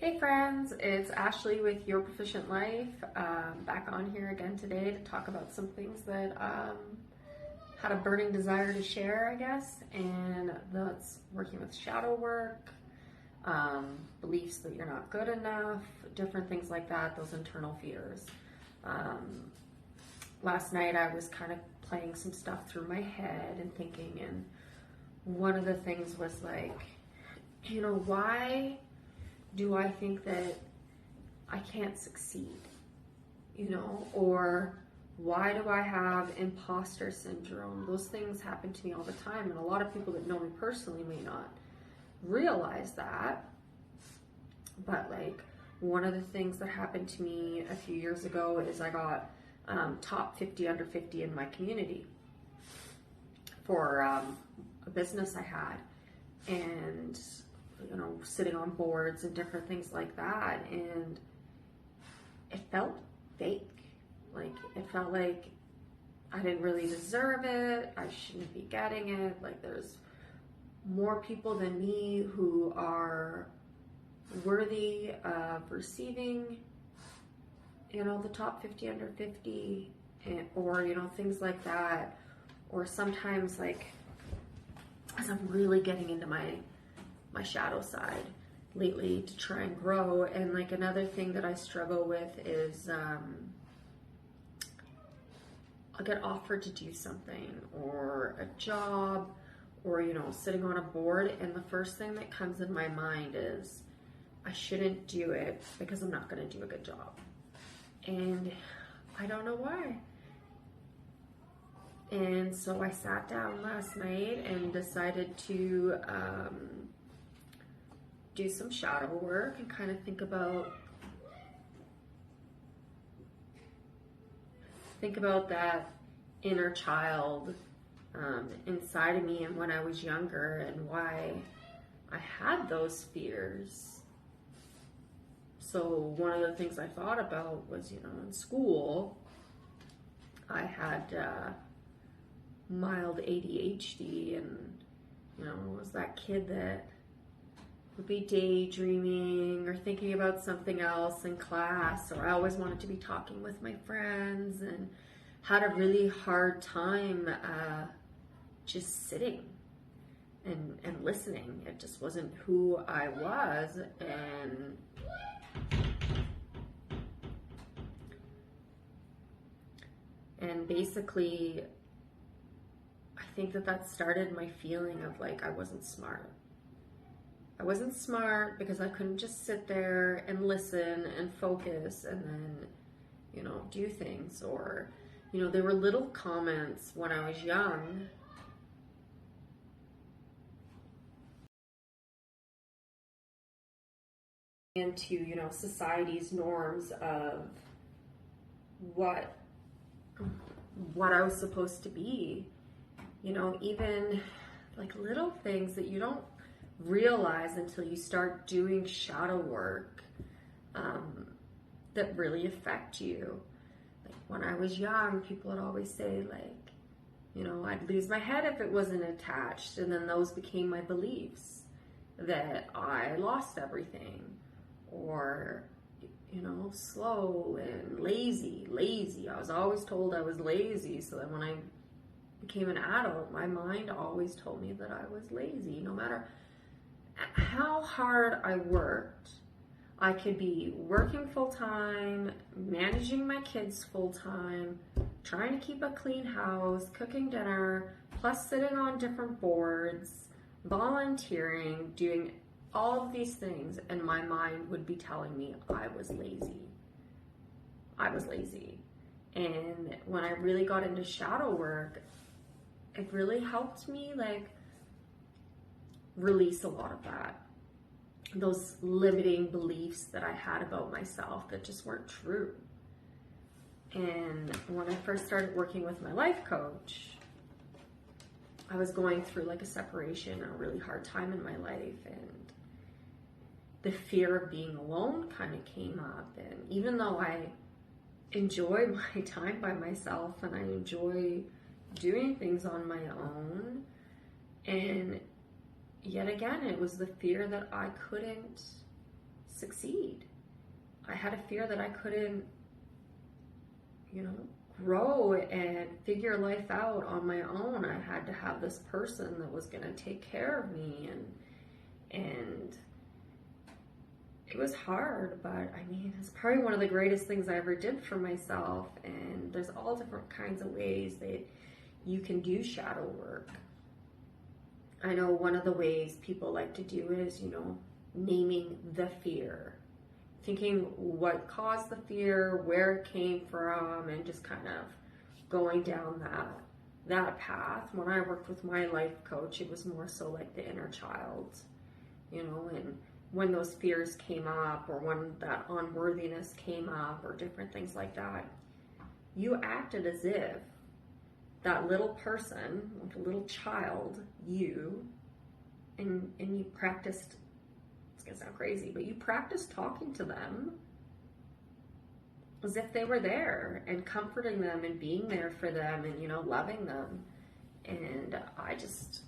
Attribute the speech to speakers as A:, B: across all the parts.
A: Hey friends, it's Ashley with Your Proficient Life, back on here again today to talk about some things that had a burning desire to share, I guess, and that's working with shadow work, beliefs that you're not good enough, different things like that, those internal fears. Last night I was kind of playing some stuff through my head and thinking, and one of the things was like, why do I think that I can't succeed, or why do I have imposter syndrome? Those things happen to me all the time, and a lot of people that know me personally may not realize that, but like one of the things that happened to me a few years ago is I got top 50 under 50 in my community for a business I had, and sitting on boards and different things like that, and it felt fake. Like, it felt like I didn't really deserve it, I shouldn't be getting it, like there's more people than me who are worthy of receiving, the top 50 under 50, or, things like that. Or sometimes, like, as I'm really getting into my shadow side lately to try and grow. And like another thing that I struggle with is I'll get offered to do something or a job or sitting on a board, and the first thing that comes in my mind is I shouldn't do it because I'm not going to do a good job, and I don't know why. And so I sat down last night and decided to do some shadow work and kind of think about that inner child inside of me and when I was younger, and why I had those fears. So one of the things I thought about was, in school, I had mild ADHD, and was that kid that would be daydreaming or thinking about something else in class, or I always wanted to be talking with my friends, and had a really hard time just sitting and listening. It just wasn't who I was, and basically I think that started my feeling of like I wasn't smart. I wasn't smart because I couldn't just sit there and listen and focus and then, do things. Or, there were little comments when I was young into, society's norms of what I was supposed to be, even like little things that you don't realize until you start doing shadow work that really affect you. Like when I was young, people would always say like, I'd lose my head if it wasn't attached, and then those became my beliefs that I lost everything, or slow and lazy. I was always told I was lazy, so that when I became an adult, my mind always told me that I was lazy. No matter how hard I worked, I could be working full-time, managing my kids full-time, trying to keep a clean house, cooking dinner, plus sitting on different boards, volunteering, doing all of these things, and my mind would be telling me I was lazy. And when I really got into shadow work, it really helped me like release a lot of that, those limiting beliefs that I had about myself that just weren't true. And when I first started working with my life coach, I was going through like a separation, a really hard time in my life, and the fear of being alone kind of came up. And even though I enjoy my time by myself and I enjoy doing things on my own, and yet again, it was the fear that I couldn't succeed. I had a fear that I couldn't, grow and figure life out on my own. I had to have this person that was going to take care of me, and it was hard, but I mean, it's probably one of the greatest things I ever did for myself. And there's all different kinds of ways that you can do shadow work. I know one of the ways people like to do is, naming the fear, thinking what caused the fear, where it came from, and just kind of going down that path. When I worked with my life coach, it was more so like the inner child, and when those fears came up, or when that unworthiness came up, or different things like that, you acted as if that little person, like a little child, and you practiced, it's gonna sound crazy, but you practiced talking to them as if they were there, and comforting them, and being there for them, and loving them. And I just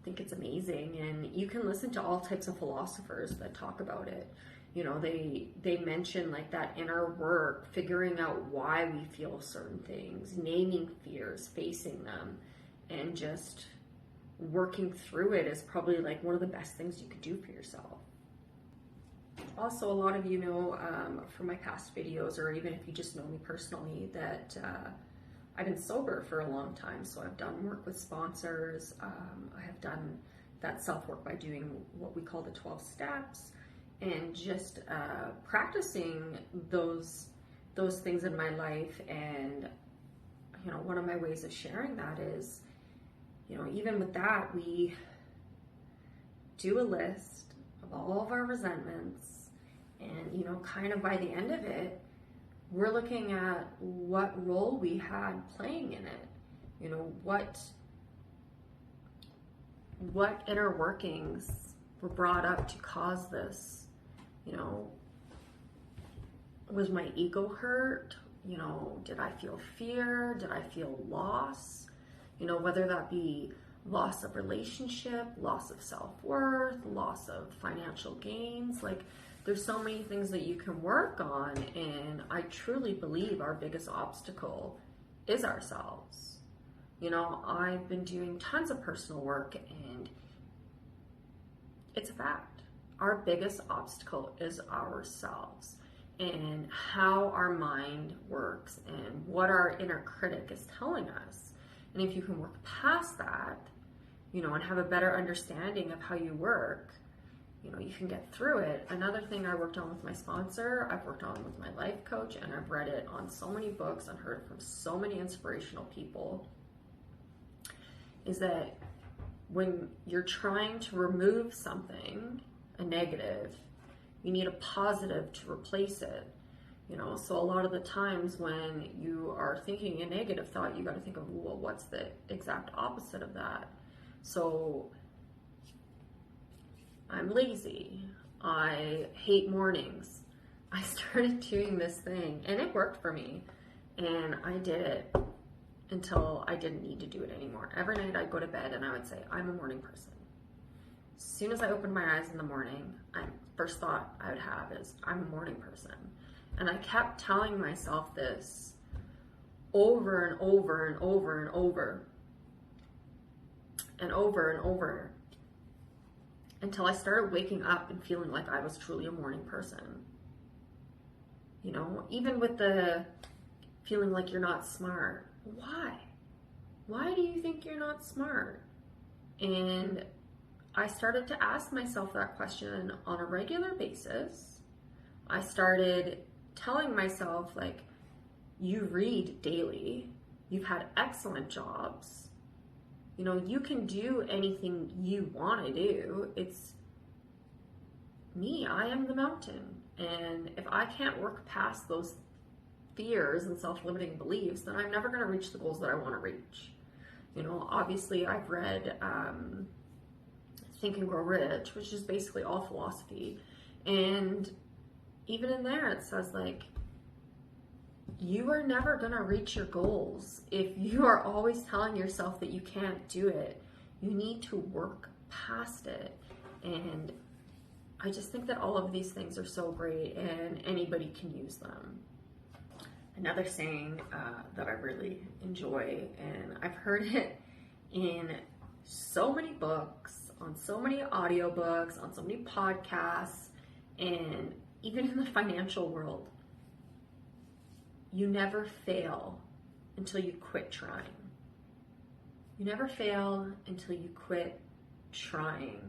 A: think it's amazing. And you can listen to all types of philosophers that talk about it. They mention like that inner work, figuring out why we feel certain things, naming fears, facing them, and just working through it is probably like one of the best things you could do for yourself. Also, a lot of you know from my past videos, or even if you just know me personally, that I've been sober for a long time. So I've done work with sponsors. I have done that self-work by doing what we call the 12 steps, and just practicing those things in my life. And one of my ways of sharing that is, even with that, we do a list of all of our resentments, and kind of by the end of it, we're looking at what role we had playing in it. What inner workings were brought up to cause this. Was my ego hurt? Did I feel fear? Did I feel loss? Whether that be loss of relationship, loss of self-worth, loss of financial gains. Like, there's so many things that you can work on, and I truly believe our biggest obstacle is ourselves. I've been doing tons of personal work, and it's a fact. Our biggest obstacle is ourselves, and how our mind works, and what our inner critic is telling us. And if you can work past that, and have a better understanding of how you work, you can get through it. Another thing I worked on with my sponsor, I've worked on with my life coach, and I've read it on so many books and heard it from so many inspirational people, is that when you're trying to remove something, a negative, you need a positive to replace it. So a lot of the times when you are thinking a negative thought, you got to think of, well, what's the exact opposite of that? So I'm lazy. I hate mornings. I started doing this thing, and it worked for me. And I did it until I didn't need to do it anymore. Every night I'd go to bed and I would say, I'm a morning person. As soon as I opened my eyes in the morning, first thought I would have is, I'm a morning person. And I kept telling myself this over and over and over and over and over and over, until I started waking up and feeling like I was truly a morning person. Even with the feeling like you're not smart. Why? Why do you think you're not smart? And I started to ask myself that question on a regular basis. I started telling myself, like, you read daily, you've had excellent jobs, you can do anything you want to do. It's me, I am the mountain. And if I can't work past those fears and self-limiting beliefs, then I'm never going to reach the goals that I want to reach. Obviously I've read Think and Grow Rich, which is basically all philosophy. And even in there, it says, like, you are never going to reach your goals if you are always telling yourself that you can't do it. You need to work past it. And I just think that all of these things are so great and anybody can use them. Another saying that I really enjoy, and I've heard it in so many books, on so many audiobooks, on so many podcasts, and even in the financial world, you never fail until you quit trying. You never fail until you quit trying.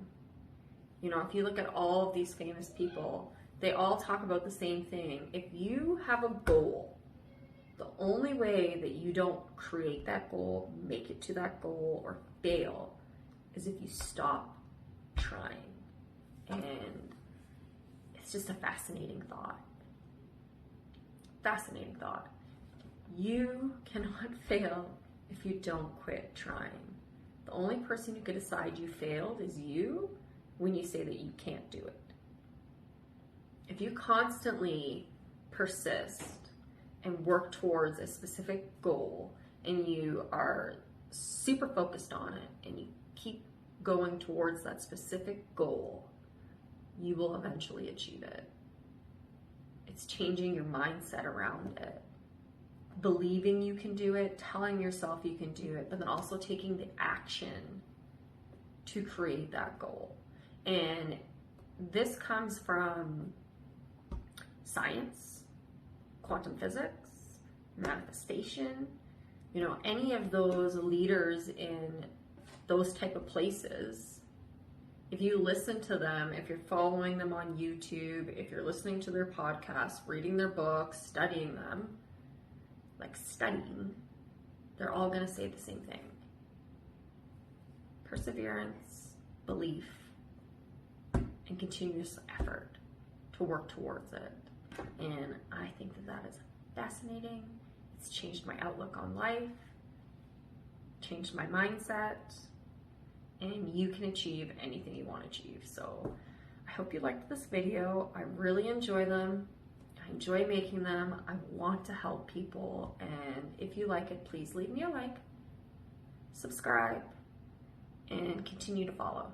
A: You know, if you look at all of these famous people, they all talk about the same thing. If you have a goal, the only way that you don't create that goal, make it to that goal, or fail is if you stop trying. And it's just a fascinating thought. Fascinating thought. You cannot fail if you don't quit trying. The only person who could decide you failed is you when you say that you can't do it. If you constantly persist and work towards a specific goal, and you are super focused on it, and you keep going towards that specific goal, you will eventually achieve it. It's changing your mindset around it. Believing you can do it, telling yourself you can do it, but then also taking the action to create that goal. And this comes from science, quantum physics, manifestation, you know, any of those leaders in those type of places. If you listen to them, if you're following them on YouTube, if you're listening to their podcasts, reading their books, studying them, like studying, they're all going to say the same thing. Perseverance, belief, and continuous effort to work towards it. And I think that that is fascinating. It's changed my outlook on life, changed my mindset, and you can achieve anything you want to achieve. So I hope you liked this video. I really enjoy them. I enjoy making them. I want to help people. And if you like it, please leave me a like, subscribe, and continue to follow.